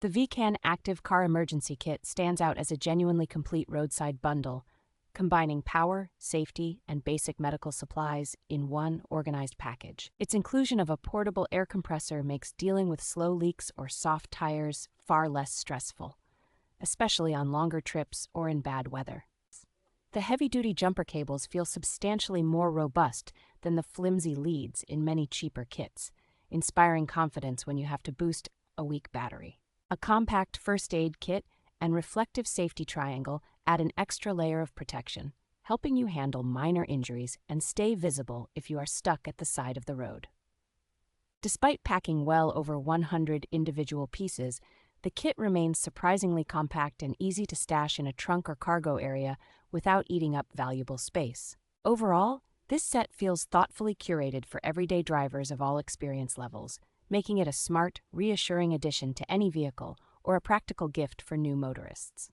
The VCAN Active Car Emergency Kit stands out as a genuinely complete roadside bundle, combining power, safety, and basic medical supplies in one organized package. Its inclusion of a portable air compressor makes dealing with slow leaks or soft tires far less stressful, especially on longer trips or in bad weather. The heavy-duty jumper cables feel substantially more robust than the flimsy leads in many cheaper kits, inspiring confidence when you have to boost a weak battery. A compact first aid kit and reflective safety triangle add an extra layer of protection, helping you handle minor injuries and stay visible if you are stuck at the side of the road. Despite packing well over 100 individual pieces, the kit remains surprisingly compact and easy to stash in a trunk or cargo area without eating up valuable space. Overall, this set feels thoughtfully curated for everyday drivers of all experience levels, making it a smart, reassuring addition to any vehicle or a practical gift for new motorists.